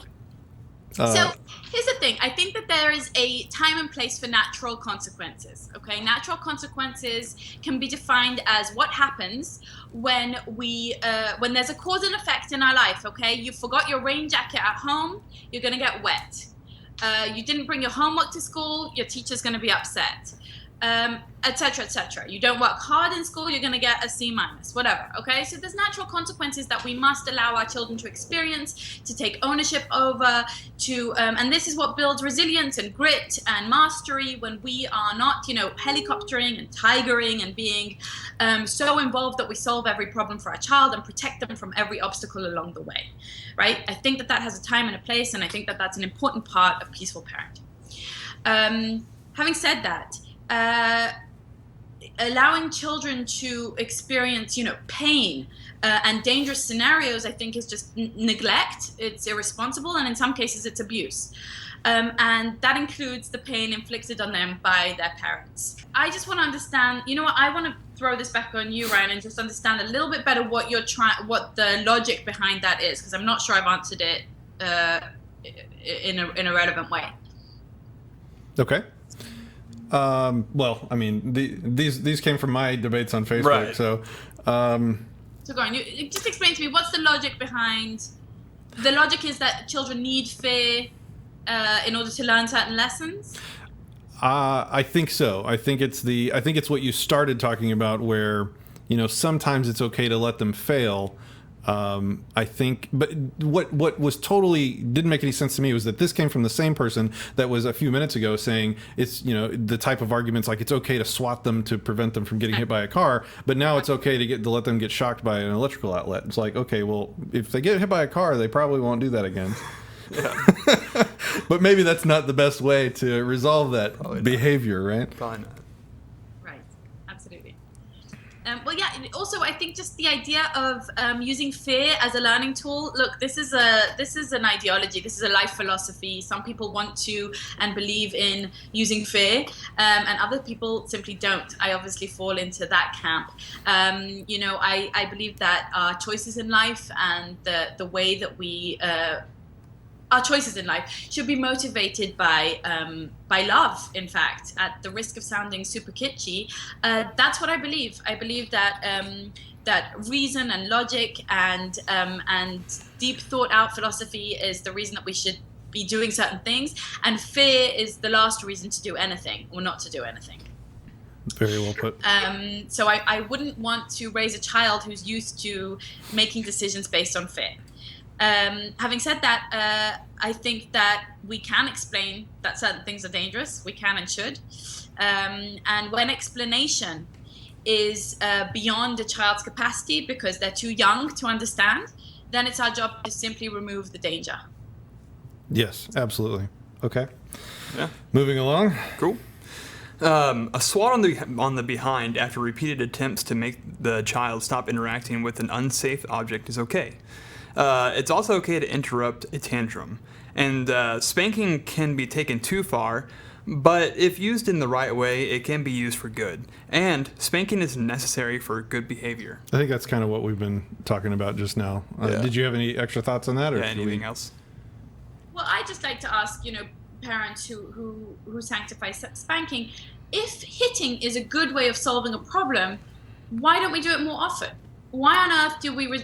So here's the thing. I think that there is a time and place for natural consequences. Okay, natural consequences can be defined as what happens when when there's a cause and effect in our life. Okay, you forgot your rain jacket at home, you're gonna get wet. You didn't bring your homework to school, your teacher's gonna be upset. Etc., etc. You don't work hard in school, you're going to get a C-, whatever. Okay, so there's natural consequences that we must allow our children to experience, to take ownership over, and this is what builds resilience and grit and mastery when we are not, helicoptering and tigering and being so involved that we solve every problem for our child and protect them from every obstacle along the way, right? I think that has a time and a place, and I think that that's an important part of peaceful parenting. Having said that, allowing children to experience, pain and dangerous scenarios, I think is just neglect. It's irresponsible, and in some cases, it's abuse. And that includes the pain inflicted on them by their parents. I just want to understand. You know what? I want to throw this back on you, Ryan, and just understand a little bit better what the logic behind that is, because I'm not sure I've answered it in a relevant way. Okay. Well, I mean, these came from my debates on Facebook, right. So go on. You just explain to me what's the logic behind. The logic is that children need fear in order to learn certain lessons. I think so. I think it's what you started talking about, where sometimes it's okay to let them fail. I think, but what was totally didn't make any sense to me was that this came from the same person that was a few minutes ago saying it's the type of arguments like it's okay to swat them to prevent them from getting hit by a car, but now it's okay to let them get shocked by an electrical outlet. It's like, okay, well, if they get hit by a car, they probably won't do that again. Yeah. But maybe that's not the best way to resolve that Probably behavior, right? Probably not. Right. Absolutely. Well, yeah. Also, I think just the idea of using fear as a learning tool. Look, this is an ideology. This is a life philosophy. Some people want to and believe in using fear, and other people simply don't. I obviously fall into that camp. I believe that our choices in life and the way that we our choices in life should be motivated by love. In fact, at the risk of sounding super kitschy, that's what I believe. I believe that that reason and logic and deep thought out philosophy is the reason that we should be doing certain things, and fear is the last reason to do anything or not to do anything. Very well put. So I wouldn't want to raise a child who's used to making decisions based on fear. Having said that, I think that we can explain that certain things are dangerous. We can and should. And when explanation is beyond a child's capacity because they're too young to understand, then it's our job to simply remove the danger. Yes, absolutely. Okay. Yeah. Moving along. Cool. A swat on the behind after repeated attempts to make the child stop interacting with an unsafe object is okay. It's also okay to interrupt a tantrum. And spanking can be taken too far, but if used in the right way, it can be used for good. And spanking is necessary for good behavior. I think that's kind of what we've been talking about just now. Yeah. Did you have any extra thoughts on that? Or Anything else? Well, I just like to ask, parents who sanctify spanking, if hitting is a good way of solving a problem, why don't we do it more often? Why on earth do we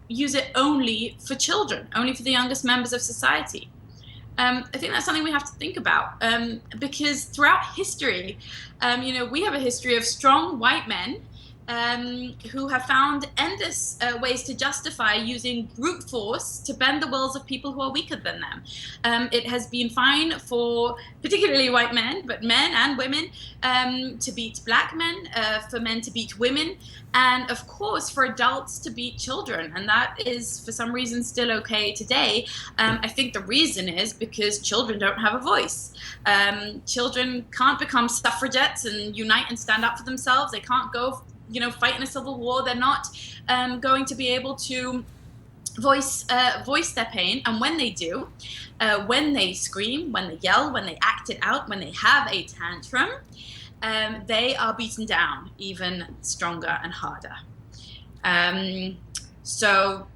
use it only for children, only for the youngest members of society? I think that's something we have to think about, because throughout history, we have a history of strong white men who have found endless ways to justify using brute force to bend the wills of people who are weaker than them. It has been fine for particularly white men, but men and women, to beat black men, for men to beat women, and of course for adults to beat children. And that is for some reason still okay today. I think the reason is because children don't have a voice. Children can't become suffragettes and unite and stand up for themselves. They can't go fight in a civil war. They're not going to be able to voice their pain, and when they do, when they scream, when they yell, when they act it out, when they have a tantrum, they are beaten down even stronger and harder. So,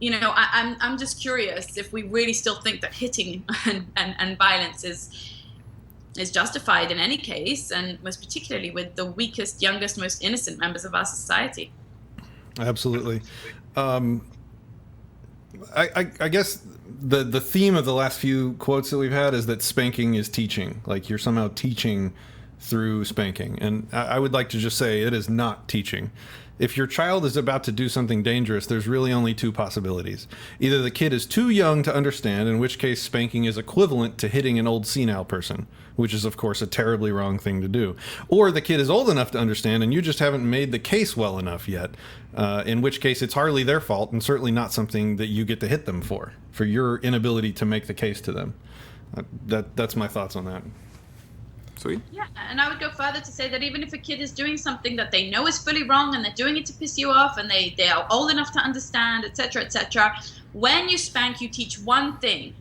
I'm just curious if we really still think that hitting and violence is justified in any case, and most particularly with the weakest, youngest, most innocent members of our society. Absolutely. I guess the theme of the last few quotes that we've had is that spanking is teaching. Like, you're somehow teaching through spanking. And I would like to just say it is not teaching. If your child is about to do something dangerous, there's really only two possibilities. Either the kid is too young to understand, in which case spanking is equivalent to hitting an old senile person, which is, of course, a terribly wrong thing to do. Or the kid is old enough to understand, and you just haven't made the case well enough yet, in which case it's hardly their fault, and certainly not something that you get to hit them for your inability to make the case to them. That's my thoughts on that. Sweet. Yeah, and I would go further to say that even if a kid is doing something that they know is fully wrong, and they're doing it to piss you off, and they are old enough to understand, etc., when you spank, you teach one thing: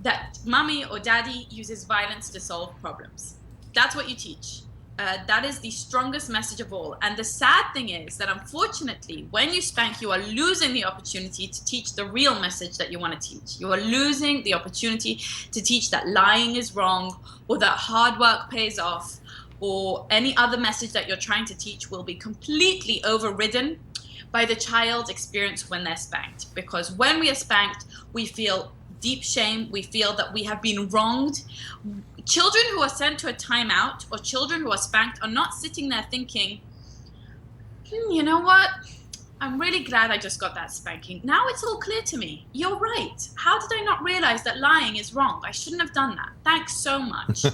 that mommy or daddy uses violence to solve problems. That's what you teach. That is the strongest message of all. And the sad thing is that, unfortunately, when you spank, you are losing the opportunity to teach the real message that you want to teach. You are losing the opportunity to teach that lying is wrong, or that hard work pays off, or any other message that you're trying to teach will be completely overridden by the child's experience when they're spanked. Because when we are spanked, we feel deep shame. We feel that we have been wronged. Children who are sent to a timeout, or children who are spanked, are not sitting there thinking, you know what? I'm really glad I just got that spanking. Now it's all clear to me. You're right. How did I not realize that lying is wrong? I shouldn't have done that. Thanks so much.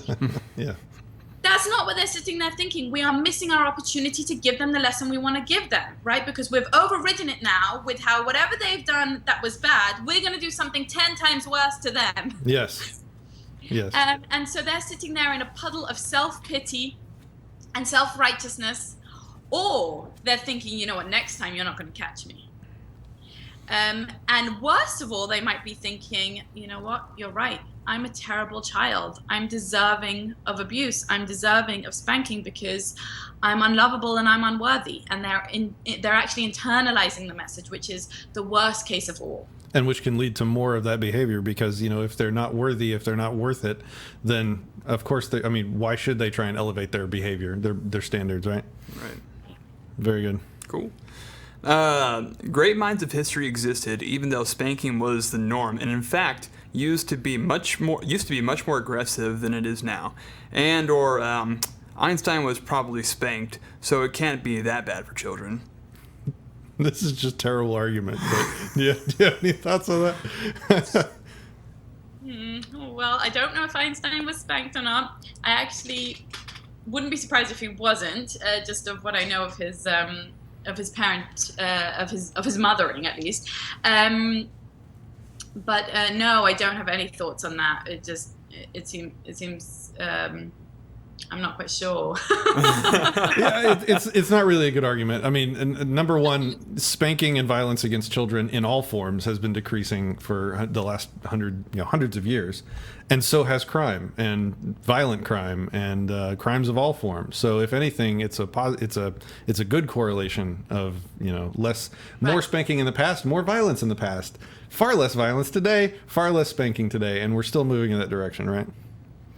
Yeah. That's not what they're sitting there thinking. We are missing our opportunity to give them the lesson we want to give them, right? Because we've overridden it now with how whatever they've done that was bad, we're going to do something 10 times worse to them. Yes. Yes. And so they're sitting there in a puddle of self-pity and self-righteousness, or they're thinking, you know what, next time you're not going to catch me. And worst of all, they might be thinking, you know what, you're right. I'm a terrible child. I'm deserving of abuse. I'm deserving of spanking because I'm unlovable and I'm unworthy. And they're actually internalizing the message, which is the worst case of all. And which can lead to more of that behavior because, if they're not worthy, if they're not worth it, then of course, why should they try and elevate their behavior, their standards, right? Right. Very good. Cool. Great minds of history existed, even though spanking was the norm, and in fact used to be much more aggressive than it is now. Or Einstein was probably spanked, so it can't be that bad for children. This is just terrible argument. But do you have any thoughts on that? Well, I don't know if Einstein was spanked or not. I actually wouldn't be surprised if he wasn't, just of what I know of his parent, of his mothering at least. But no, I don't have any thoughts on that. It seems. I'm not quite sure. Yeah, it's not really a good argument. Number one, spanking and violence against children in all forms has been decreasing for the last hundreds of years, and so has crime and violent crime and crimes of all forms. So if anything, it's a good correlation of more spanking in the past, more violence in the past, far less violence today, far less spanking today, and we're still moving in that direction, right?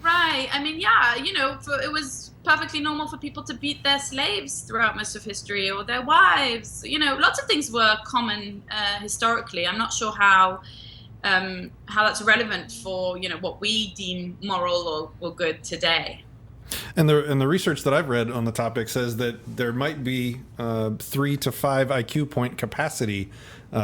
Right. It was perfectly normal for people to beat their slaves throughout most of history, or their wives. Lots of things were common historically. I'm not sure how that's relevant for what we deem moral or good today. And the research that I've read on the topic says that there might be 3 to 5 IQ point capacity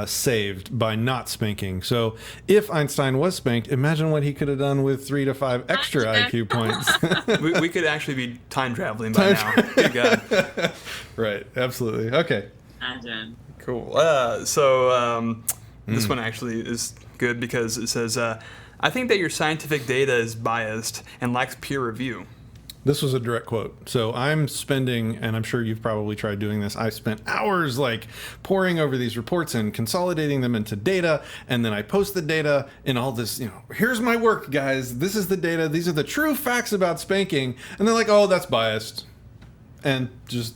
saved by not spanking. So if Einstein was spanked, imagine what he could have done with 3 to 5 extra IQ points. we could actually be time traveling by now. Good God. Right. Absolutely. Okay. Imagine. Cool. This one actually is good because it says, I think that your scientific data is biased and lacks peer review. This was a direct quote. So I'm spending, and I'm sure you've probably tried doing this, I spent hours like poring over these reports and consolidating them into data, and then I post the data in all this, here's my work, guys. This is the data. These are the true facts about spanking. And they're like, oh, that's biased. And just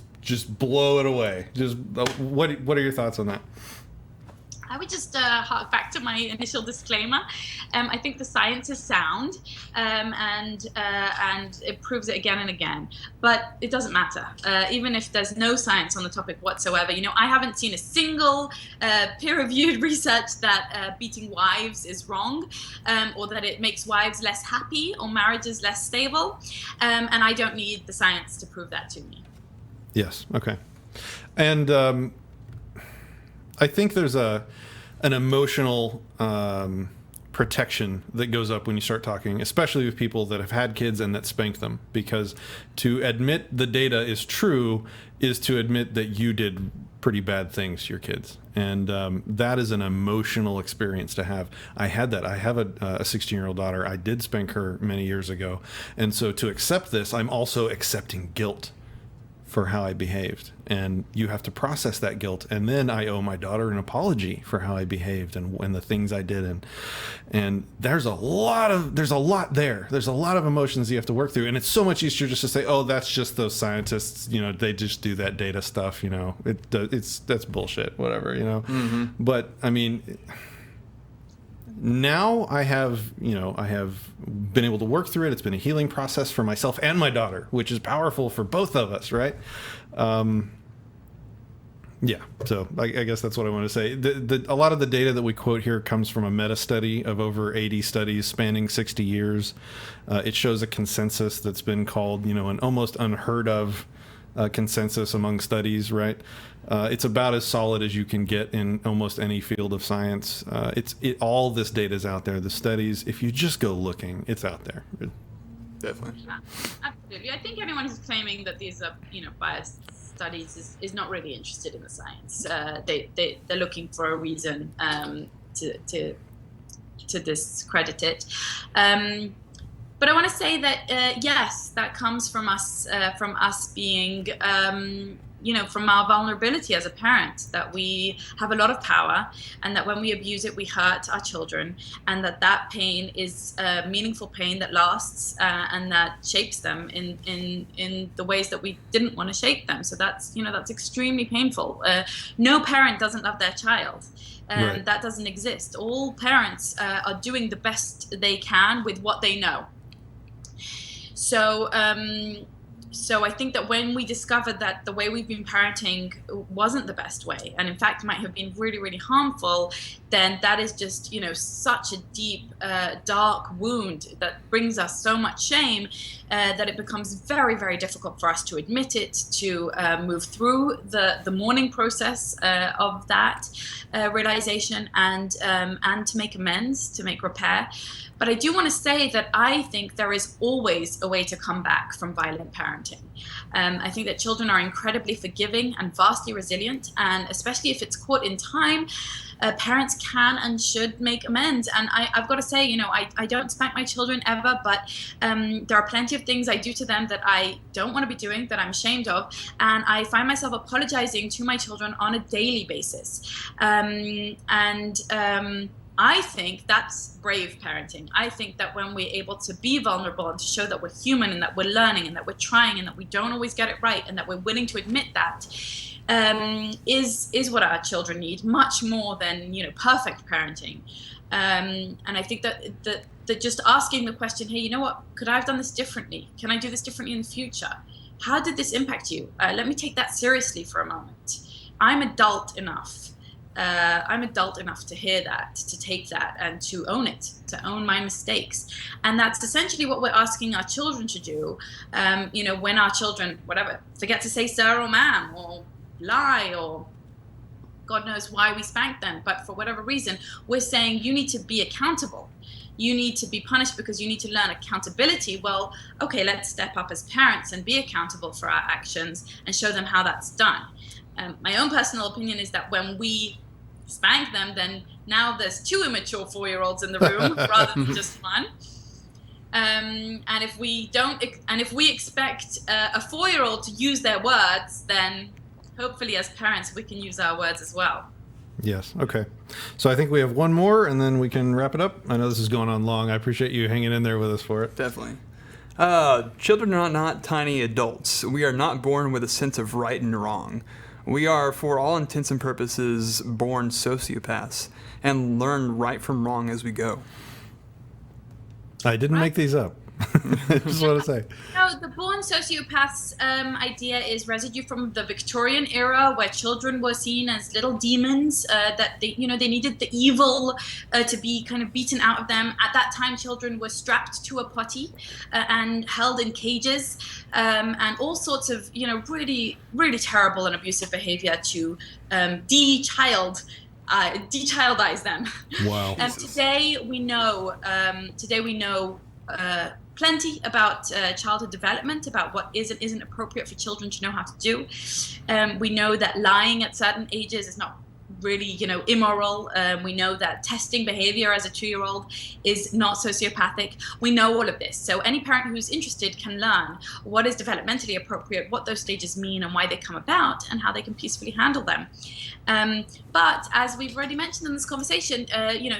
blow it away. Just what are your thoughts on that? I would just hark back to my initial disclaimer. I think the science is sound, and it proves it again and again. But it doesn't matter. Even if there's no science on the topic whatsoever, I haven't seen a single peer-reviewed research that beating wives is wrong, or that it makes wives less happy or marriages less stable. And I don't need the science to prove that to me. Yes. Okay. And I think there's an emotional protection that goes up when you start talking, especially with people that have had kids and that spank them, because to admit the data is true is to admit that you did pretty bad things to your kids. And that is an emotional experience to have. I had that. I have a 16-year-old daughter. I did spank her many years ago. And so to accept this, I'm also accepting guilt for how I behaved, and you have to process that guilt, and then I owe my daughter an apology for how I behaved and the things I did, and there's a lot there. There's a lot of emotions you have to work through, and it's so much easier just to say, oh, that's just those scientists, they just do that data stuff, that's bullshit, whatever, Mm-hmm. But I mean, now I have been able to work through it. It's been a healing process for myself and my daughter, which is powerful for both of us, right? Yeah. So I guess that's what I want to say. A lot of the data that we quote here comes from a meta study of over 80 studies spanning 60 years. It shows a consensus that's been called, an almost unheard of consensus among studies, right? It's about as solid as you can get in almost any field of science. All this data is out there. The studies, if you just go looking, it's out there. Definitely. Yeah, absolutely. I think anyone who's claiming that these are, biased studies is not really interested in the science. They're looking for a reason to discredit it. But I want to say that yes, that comes from us being, from our vulnerability as a parent, that we have a lot of power, and that when we abuse it, we hurt our children, and that pain is meaningful pain that lasts and that shapes them in the ways that we didn't want to shape them. So that's extremely painful. No parent doesn't love their child. Right. That doesn't exist. All parents are doing the best they can with what they know. So I think that when we discovered that the way we've been parenting wasn't the best way, and in fact might have been really, really harmful, then that is just, such a deep, dark wound that brings us so much shame that it becomes very, very difficult for us to admit it, to move through the mourning process of that realization, and to make amends, to make repair. But I do want to say that I think there is always a way to come back from violent parenting. I think that children are incredibly forgiving and vastly resilient, and especially if it's caught in time, parents can and should make amends. And I've got to say, I don't spank my children ever, but there are plenty of things I do to them that I don't want to be doing, that I'm ashamed of, and I find myself apologizing to my children on a daily basis. I think that's brave parenting. I think that when we're able to be vulnerable and to show that we're human and that we're learning and that we're trying and that we don't always get it right and that we're willing to admit that, is what our children need, much more than perfect parenting. And I think that just asking the question, hey, could I have done this differently? Can I do this differently in the future? How did this impact you? Let me take that seriously for a moment. I'm adult enough to hear that, to take that, and to own it, to own my mistakes. And that's essentially what we're asking our children to do. When our children, forget to say sir or ma'am, or lie, or God knows why we spank them, but for whatever reason, we're saying you need to be accountable. You need to be punished because you need to learn accountability. Well, okay, let's step up as parents and be accountable for our actions and show them how that's done. My own personal opinion is that when we spank them, then now there's 2 immature 4-year-olds in the room rather than just one. And if we expect a 4-year-old to use their words, then hopefully as parents we can use our words as well. Yes. Okay. So I think we have one more, and then we can wrap it up. I know this is going on long. I appreciate you hanging in there with us for it. Definitely. Children are not tiny adults. We are not born with a sense of right and wrong. We are, for all intents and purposes, born sociopaths and learn right from wrong as we go. I didn't make these up. I just want to say. No, the born sociopaths idea is residue from the Victorian era, where children were seen as little demons, that they needed the evil to be kind of beaten out of them. At that time, children were strapped to a potty and held in cages, and all sorts of really, really terrible and abusive behavior to de-childize them. Wow. Today we know plenty about childhood development, about what is and isn't appropriate for children to know how to do. We know that lying at certain ages is not really, immoral. We know that testing behavior as a 2-year-old is not sociopathic. We know all of this. So any parent who's interested can learn what is developmentally appropriate, what those stages mean and why they come about, and how they can peacefully handle them. But as we've already mentioned in this conversation,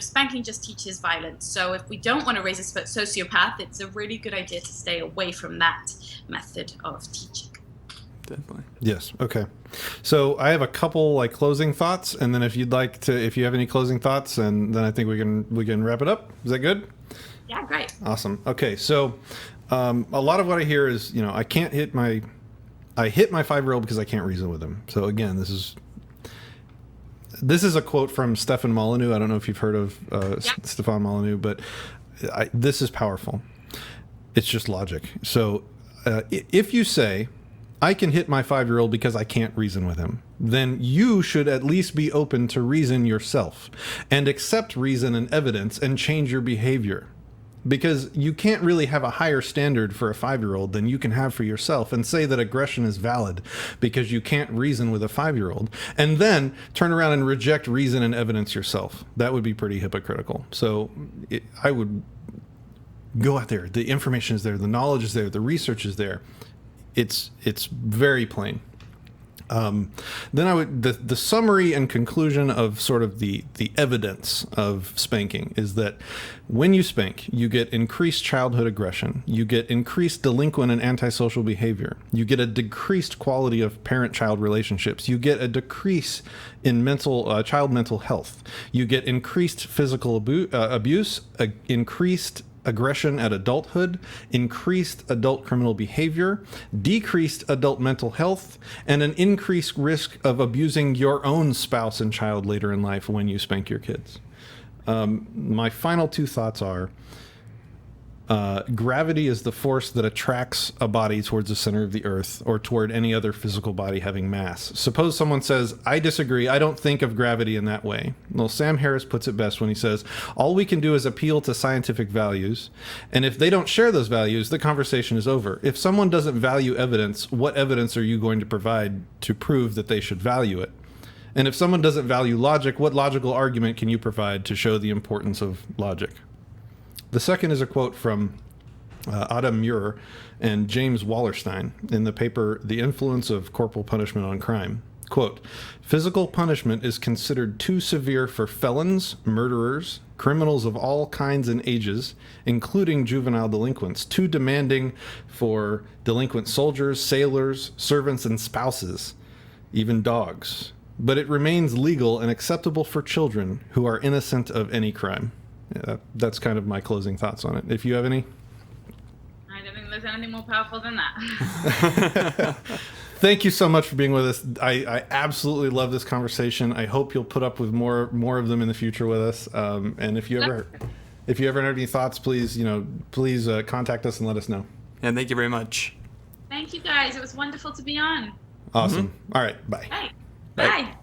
spanking just teaches violence. So if we don't want to raise a sociopath, it's a really good idea to stay away from that method of teaching. Definitely. Yes. Okay. So I have a couple closing thoughts, and then if you have any closing thoughts, and then I think we can wrap it up. Is that good? Yeah, great. Awesome. Okay. So a lot of what I hear is, I hit my 5-year-old because I can't reason with him. So again, this is a quote from Stefan Molyneux. I don't know if you've heard of Stefan Molyneux, but this is powerful. It's just logic. So if you say, I can hit my 5-year-old because I can't reason with him, then you should at least be open to reason yourself and accept reason and evidence and change your behavior. Because you can't really have a higher standard for a 5-year-old than you can have for yourself and say that aggression is valid because you can't reason with a 5-year-old and then turn around and reject reason and evidence yourself. That would be pretty hypocritical. So I would go out there. The information is there. The knowledge is there. The research is there. It's very plain. Then I would the summary and conclusion of sort of the evidence of spanking is that when you spank, you get increased childhood aggression, you get increased delinquent and antisocial behavior, you get a decreased quality of parent-child relationships, you get a decrease in child mental health, you get increased physical abuse, increased aggression at adulthood, increased adult criminal behavior, decreased adult mental health, and an increased risk of abusing your own spouse and child later in life when you spank your kids. My final 2 thoughts are, gravity is the force that attracts a body towards the center of the earth or toward any other physical body having mass. Suppose someone says, I disagree, I don't think of gravity in that way. Well, Sam Harris puts it best when he says, all we can do is appeal to scientific values, and if they don't share those values, the conversation is over. If someone doesn't value evidence, what evidence are you going to provide to prove that they should value it? And if someone doesn't value logic, what logical argument can you provide to show the importance of logic? The second is a quote from Adam Muir and James Wallerstein in the paper The Influence of Corporal Punishment on Crime. Quote, physical punishment is considered too severe for felons, murderers, criminals of all kinds and ages, including juvenile delinquents, too demanding for delinquent soldiers, sailors, servants, and spouses, even dogs. But it remains legal and acceptable for children who are innocent of any crime. Yeah, that's kind of my closing thoughts on it. If you have any? I don't think there's anything more powerful than that. Thank you so much for being with us. I absolutely love this conversation. I hope you'll put up with more of them in the future with us. And if you ever have any thoughts, please contact us and let us know. And thank you very much. Thank you guys. It was wonderful to be on. Awesome. All right. Bye. Bye. Bye. Bye.